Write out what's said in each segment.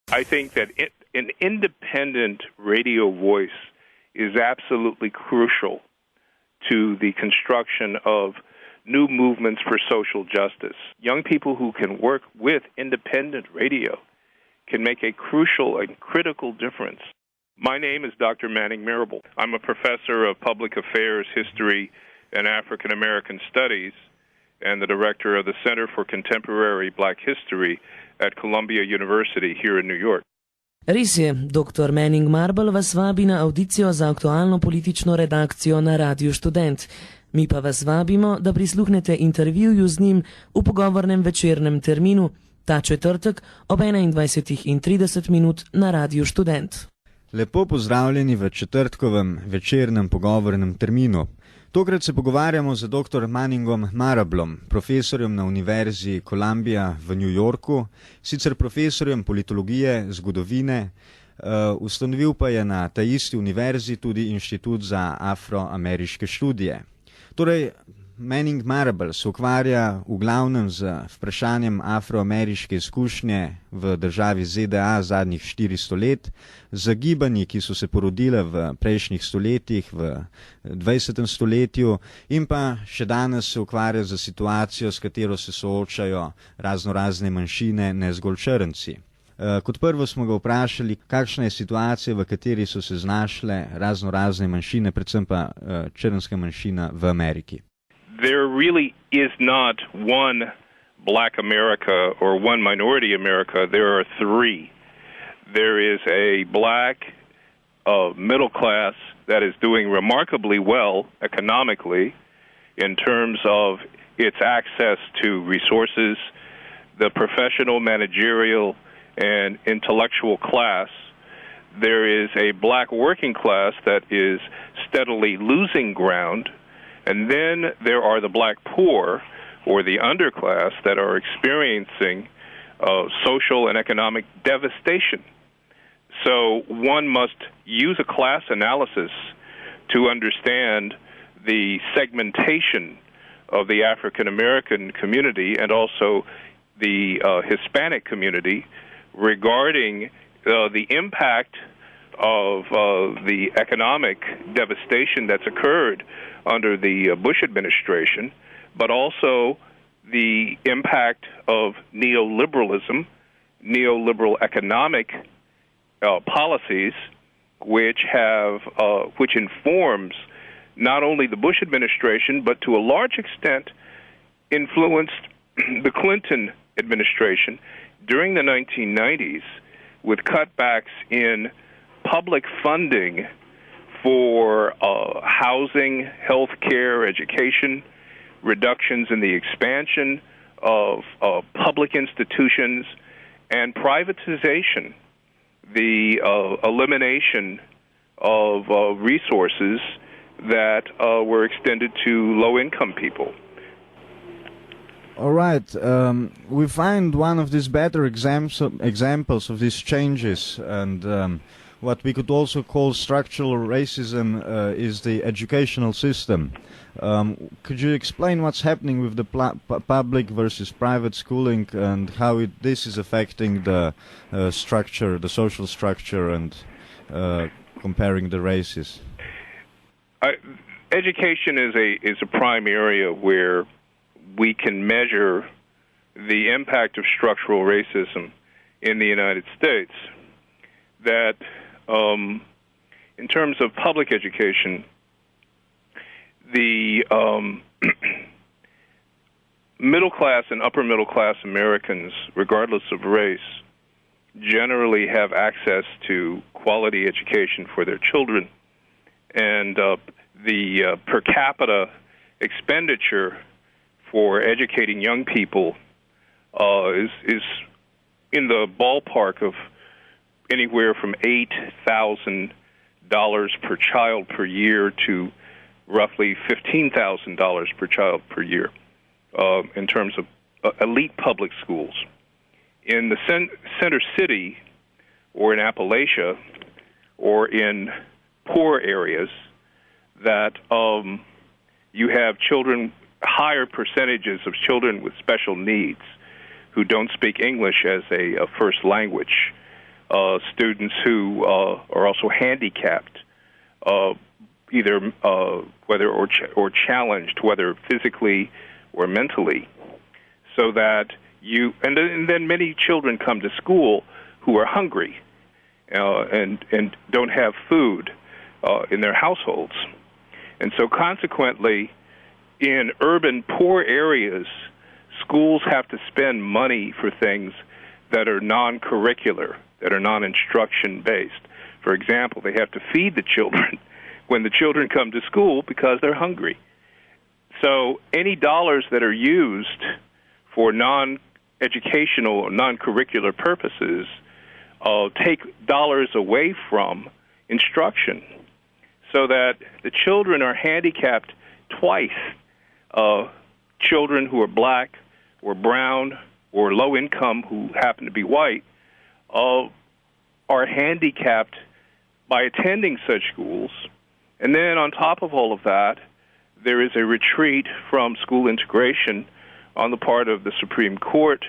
I think that an independent radio voice is absolutely crucial to the construction of new movements for social justice. Young people who can work with independent radio can make a crucial and critical difference. My name is Dr. Manning Marable. I'm a professor of public affairs, history, and African American studies, and the director of the Center for Contemporary Black History at Columbia University here in New York. Res je, dr. Manning Marable vas vabi na audicijo za aktualno politično redakcijo na Radiu Študent. Mi pa vas vabimo, da prisluhnete intervjuju z njim v pogovornem večernem terminu ta četrtek ob 21:30 na Radiu Študent. Lepo pozdravljeni v četrtkovem večernem pogovornem terminu. Tokrat se pogovarjamo z dr. Manningom Marablom, profesorjem na Univerzi Columbia v New Yorku, sicer profesorjem politologije, zgodovine, ustanovil pa je na ta isti univerzi tudi Inštitut za afroameriške študije. Torej, Manning Marable se ukvarja v glavnem z vprašanjem afroameriške izkušnje v državi ZDA zadnjih 400 let, z gibanji, ki so se porodile v prejšnjih stoletjih, v 20. stoletju, in pa še danes se ukvarja z situacijo, s katero se soočajo razne manjšine, ne zgolj črnci. Kot prvo smo ga vprašali, kakšna je situacija, v kateri so se znašle razne manjšine, predvsem pa črnska manjšina v Ameriki. There really is not one black America or one minority America. There are three. There is a black middle class that is doing remarkably well economically in terms of its access to resources, the professional, managerial, and intellectual class. There is a black working class that is steadily losing ground. And then there are the black poor, or the underclass, that are experiencing social and economic devastation. So one must use a class analysis to understand the segmentation of the African American community and also the Hispanic community regarding the impact of the economic devastation that's occurred under the Bush administration, but also the impact of neoliberalism, neoliberal economic policies, which informs not only the Bush administration, but to a large extent influenced the Clinton administration during the 1990s with cutbacks in public funding for housing, health care, education, reductions in the expansion of public institutions, and privatization, the elimination of resources that were extended to low-income people. All right. We find one of these better examples of these changes and what we could also call structural racism is the educational system. Could you explain what's happening with the public versus private schooling and how this is affecting the structure, the social structure, and comparing the races? Education is a prime area where we can measure the impact of structural racism in the United States. That in terms of public education, the middle class and upper middle class Americans, regardless of race, generally have access to quality education for their children. And the per capita expenditure for educating young people is in the ballpark of anywhere from $8,000 per child per year to roughly $15,000 per child per year in terms of elite public schools. In the center city or in Appalachia or in poor areas that you have higher percentages of children with special needs who don't speak English as a first language, students who are also handicapped, either whether or challenged, whether physically or mentally, so that and then many children come to school who are hungry and don't have food in their households, and so consequently, in urban poor areas, schools have to spend money for things that are non-curricular, that are non-instruction based. For example, they have to feed the children when the children come to school because they're hungry. So any dollars that are used for non-educational or non-curricular purposes take dollars away from instruction, so that the children are handicapped twice. Children who are black or brown or low income who happen to be white are handicapped by attending such schools. And then on top of all of that, there is a retreat from school integration on the part of the Supreme Court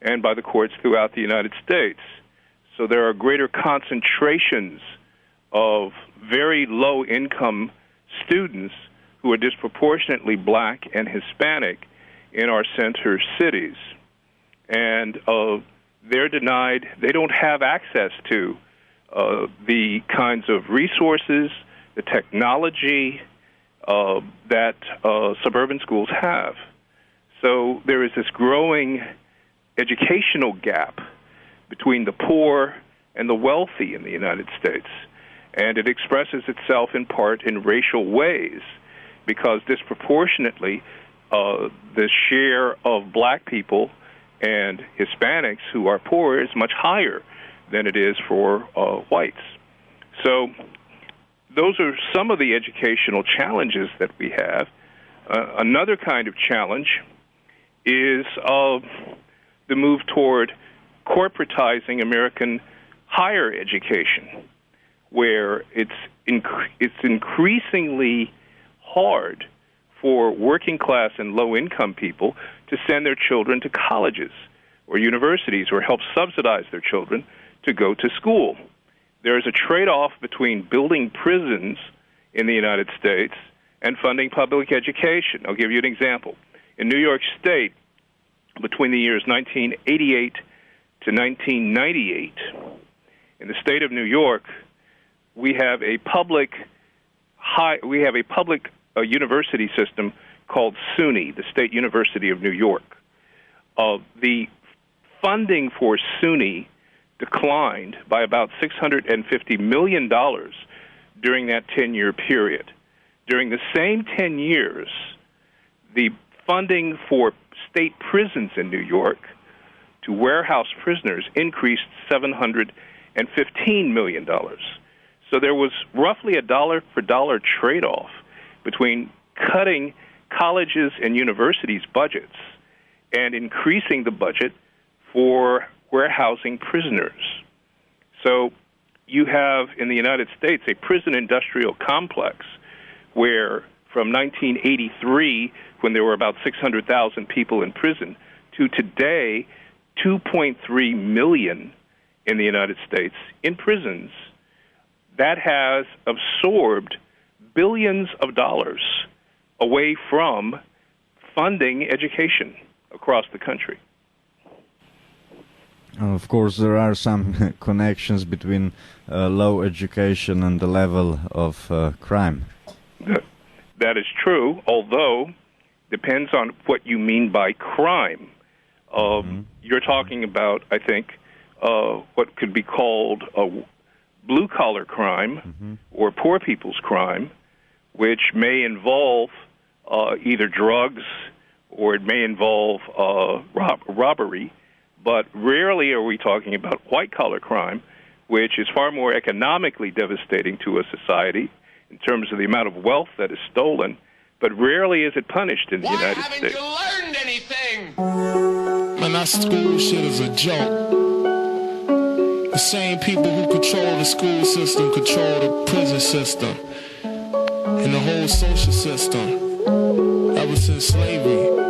and by the courts throughout the United States. So there are greater concentrations of very low-income students who are disproportionately black and Hispanic in our center cities. And they're denied, they don't have access to the kinds of resources, the technology that suburban schools have. So there is this growing educational gap between the poor and the wealthy in the United States. And it expresses itself in part in racial ways, because disproportionately the share of black people and Hispanics who are poor is much higher than it is for whites. So those are some of the educational challenges that we have. Another kind of challenge is the move toward corporatizing American higher education, where it's increasingly hard for working class and low-income people to send their children to colleges or universities or help subsidize their children to go to school. There is a trade-off between building prisons in the United States and funding public education. I'll give you an example. In New York State, between the years 1988 to 1998, in the state of New York, we have a public university system called SUNY, the State University of New York. The funding for SUNY declined by about $650 million during that 10-year period. During the same 10 years, the funding for state prisons in New York to warehouse prisoners increased $715 million. So there was roughly a dollar-for-dollar trade-off between cutting colleges and universities' budgets and increasing the budget for warehousing prisoners. So you have in the United States a prison industrial complex where from 1983, when there were about 600,000 people in prison, to today, 2.3 million in the United States in prisons, that has absorbed billions of dollars away from funding education across the country. Of course, there are some connections between low education and the level of crime. That is true, although depends on what you mean by crime. You're talking about, I think, what could be called a blue-collar crime or poor people's crime, which may involve either drugs or it may involve robbery, but rarely are we talking about white-collar crime, which is far more economically devastating to a society in terms of the amount of wealth that is stolen, but rarely is it punished in the United States. Why haven't you learned anything? Man, that school shit is a joke. The same people who control the school system control the prison system and the whole social system ever since slavery.